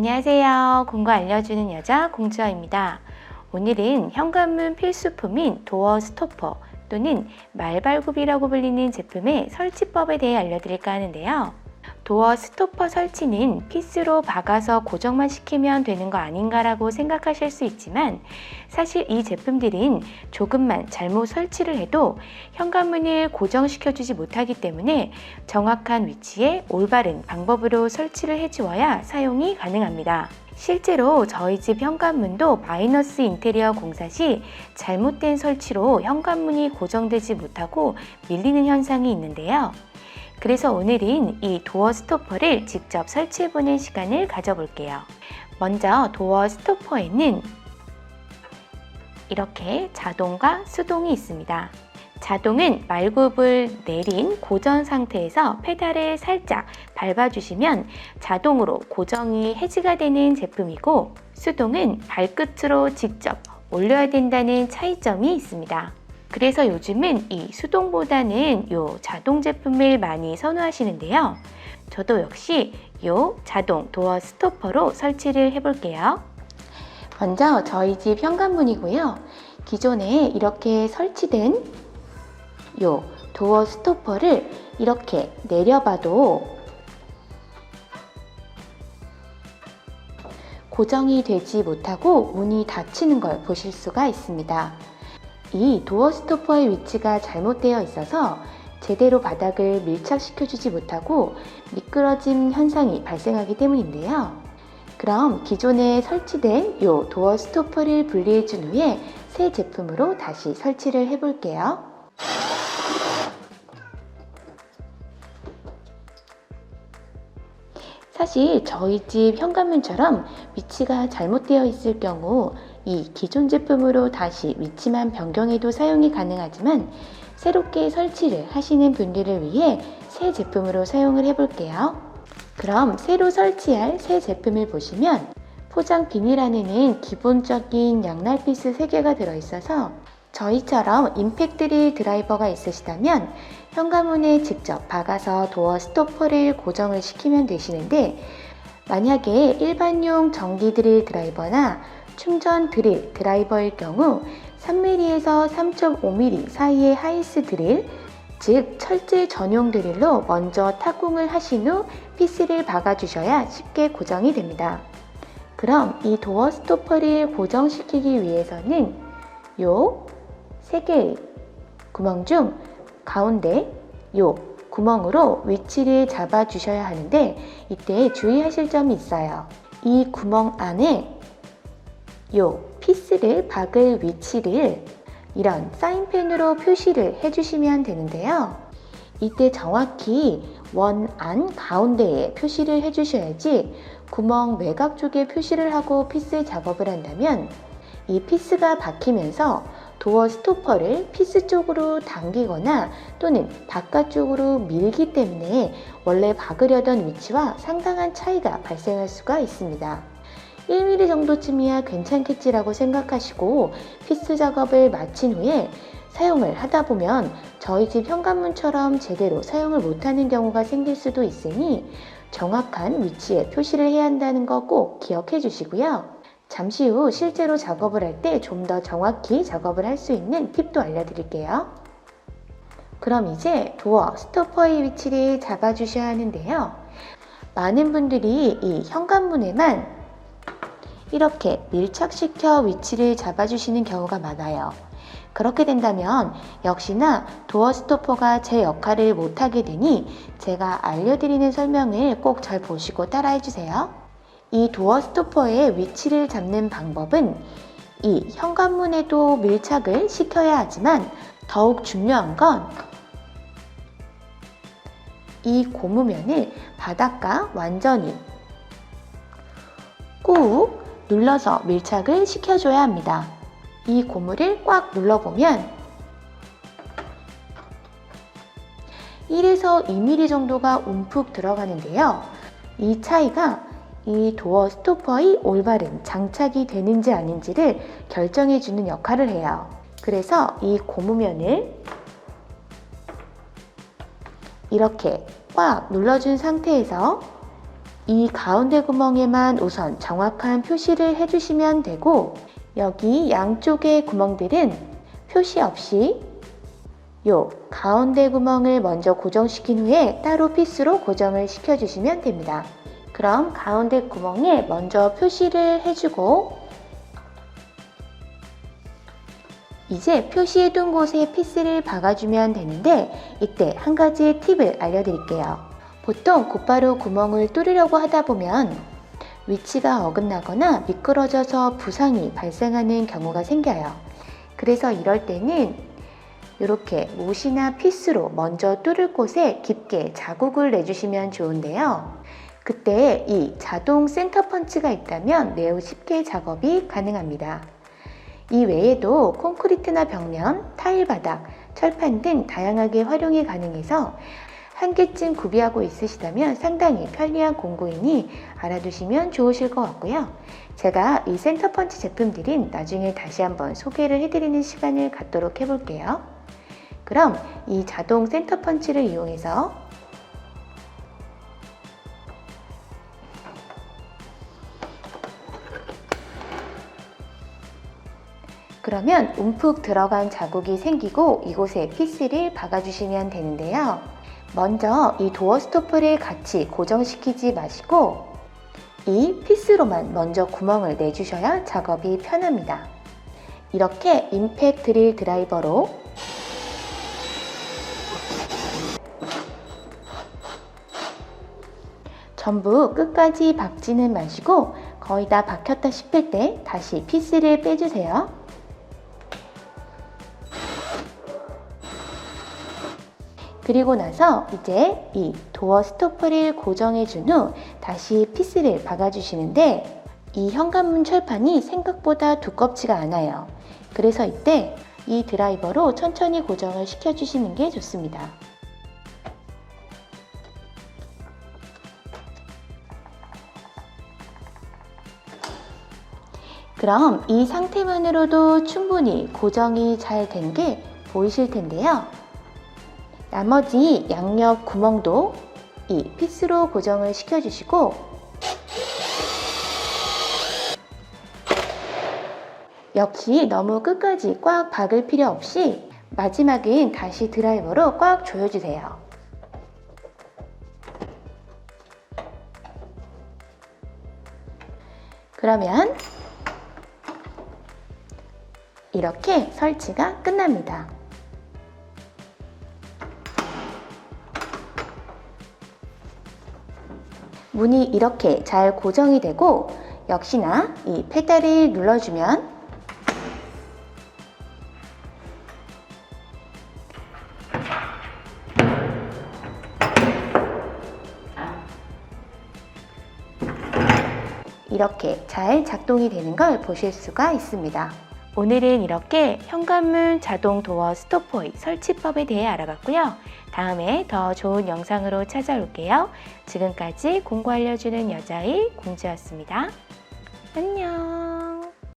안녕하세요. 공부 알려주는 여자 공주아입니다. 오늘은 현관문 필수품인 도어 스토퍼 또는 말발굽이라고 불리는 제품의 설치법에 대해 알려드릴까 하는데요. 도어 스토퍼 설치는 피스로 박아서 고정만 시키면 되는 거 아닌가라고 생각하실 수 있지만 사실 이 제품들은 조금만 잘못 설치를 해도 현관문을 고정시켜주지 못하기 때문에 정확한 위치에 올바른 방법으로 설치를 해주어야 사용이 가능합니다. 실제로 저희 집 현관문도 마이너스 인테리어 공사 시 잘못된 설치로 현관문이 고정되지 못하고 밀리는 현상이 있는데요. 그래서 오늘은 이 도어 스토퍼를 직접 설치해보는 시간을 가져볼게요. 먼저 도어 스토퍼에는 이렇게 자동과 수동이 있습니다. 자동은 말굽을 내린 고정 상태에서 페달을 살짝 밟아주시면 자동으로 고정이 해지가 되는 제품이고, 수동은 발끝으로 직접 올려야 된다는 차이점이 있습니다. 그래서 요즘은 이 수동보다는 이 자동 제품을 많이 선호하시는데요. 저도 역시 이 자동 도어 스토퍼로 설치를 해볼게요. 먼저 저희 집 현관문이고요. 기존에 이렇게 설치된 이 도어 스토퍼를 이렇게 내려봐도 고정이 되지 못하고 문이 닫히는 걸 보실 수가 있습니다. 이 도어 스토퍼의 위치가 잘못되어 있어서 제대로 바닥을 밀착시켜주지 못하고 미끄러짐 현상이 발생하기 때문인데요. 그럼 기존에 설치된 이 도어 스토퍼를 분리해준 후에 새 제품으로 다시 설치를 해볼게요. 사실 저희 집 현관문처럼 위치가 잘못되어 있을 경우 이 기존 제품으로 다시 위치만 변경해도 사용이 가능하지만 새롭게 설치를 하시는 분들을 위해 새 제품으로 사용을 해볼게요. 그럼 새로 설치할 새 제품을 보시면 포장 비닐 안에는 기본적인 양날 피스 3개가 들어있어서 저희처럼 임팩트릴 드라이버가 있으시다면 현관문에 직접 박아서 도어 스토퍼를 고정을 시키면 되시는데, 만약에 일반용 전기 드릴 드라이버나 충전 드릴 드라이버일 경우 3mm에서 3.5mm 사이의 하이스 드릴, 즉 철제 전용 드릴로 먼저 타공을 하신 후 피스를 박아주셔야 쉽게 고정이 됩니다. 그럼 이 도어 스토퍼를 고정시키기 위해서는 요 3개의 구멍 중 가운데 요 구멍으로 위치를 잡아 주셔야 하는데, 이때 주의하실 점이 있어요. 이 구멍 안에 요 피스를 박을 위치를 이런 사인펜으로 표시를 해주시면 되는데요. 이때 정확히 원 안 가운데에 표시를 해주셔야지 구멍 외곽 쪽에 표시를 하고 피스 작업을 한다면 이 피스가 박히면서 도어 스토퍼를 피스 쪽으로 당기거나 또는 바깥쪽으로 밀기 때문에 원래 박으려던 위치와 상당한 차이가 발생할 수가 있습니다. 1mm 정도쯤이야 괜찮겠지라고 생각하시고 피스 작업을 마친 후에 사용을 하다 보면 저희 집 현관문처럼 제대로 사용을 못하는 경우가 생길 수도 있으니 정확한 위치에 표시를 해야 한다는 거 꼭 기억해 주시고요. 잠시 후 실제로 작업을 할 때 좀 더 정확히 작업을 할 수 있는 팁도 알려드릴게요. 그럼 이제 도어 스토퍼의 위치를 잡아주셔야 하는데요. 많은 분들이 이 현관문에만 이렇게 밀착시켜 위치를 잡아주시는 경우가 많아요. 그렇게 된다면 역시나 도어 스토퍼가 제 역할을 못하게 되니 제가 알려드리는 설명을 꼭 잘 보시고 따라해주세요. 이 도어 스토퍼의 위치를 잡는 방법은 이 현관문에도 밀착을 시켜야 하지만 더욱 중요한 건 이 고무면을 바닥과 완전히 꾹 눌러서 밀착을 시켜줘야 합니다. 이 고무를 꽉 눌러보면 1에서 2mm 정도가 움푹 들어가는데요. 이 차이가 이 도어 스토퍼의 올바른 장착이 되는지 아닌지를 결정해주는 역할을 해요. 그래서 이 고무면을 이렇게 꽉 눌러준 상태에서 이 가운데 구멍에만 우선 정확한 표시를 해주시면 되고, 여기 양쪽의 구멍들은 표시 없이 요 가운데 구멍을 먼저 고정시킨 후에 따로 핏으로 고정을 시켜주시면 됩니다. 그럼 가운데 구멍에 먼저 표시를 해주고, 이제 표시해둔 곳에 핏을 박아주면 되는데, 이때 한 가지 팁을 알려드릴게요. 보통 곧바로 구멍을 뚫으려고 하다 보면 위치가 어긋나거나 미끄러져서 부상이 발생하는 경우가 생겨요. 그래서 이럴 때는 이렇게 못이나 핏으로 먼저 뚫을 곳에 깊게 자국을 내주시면 좋은데요. 그때 이 자동 센터 펀치가 있다면 매우 쉽게 작업이 가능합니다. 이 외에도 콘크리트나 벽면, 타일 바닥, 철판 등 다양하게 활용이 가능해서 한 개쯤 구비하고 있으시다면 상당히 편리한 공구이니 알아두시면 좋으실 것 같고요. 제가 이 센터 펀치 제품들은 나중에 다시 한번 소개를 해드리는 시간을 갖도록 해볼게요. 그럼 이 자동 센터 펀치를 이용해서 그러면 움푹 들어간 자국이 생기고 이곳에 핏을 박아주시면 되는데요. 먼저 이 도어 스토퍼를 같이 고정시키지 마시고 이 핏으로만 먼저 구멍을 내주셔야 작업이 편합니다. 이렇게 임팩 드릴 드라이버로 전부 끝까지 박지는 마시고 거의 다 박혔다 싶을 때 다시 핏을 빼주세요. 그리고 나서 이제 이 도어 스토퍼를 고정해 준 후 다시 핏을 박아주시는데, 이 현관문 철판이 생각보다 두껍지가 않아요. 그래서 이때 이 드라이버로 천천히 고정을 시켜주시는 게 좋습니다. 그럼 이 상태만으로도 충분히 고정이 잘 된 게 보이실 텐데요. 나머지 양옆 구멍도 이 핏으로 고정을 시켜주시고, 역시 너무 끝까지 꽉 박을 필요 없이 마지막엔 다시 드라이버로 꽉 조여주세요. 그러면 이렇게 설치가 끝납니다. 문이 이렇게 잘 고정이 되고, 역시나 이 페달을 눌러주면 이렇게 잘 작동이 되는 걸 보실 수가 있습니다. 오늘은 이렇게 현관문 자동 도어 스토퍼의 설치법에 대해 알아봤고요. 다음에 더 좋은 영상으로 찾아올게요. 지금까지 공구 알려주는 여자의 공주였습니다. 안녕.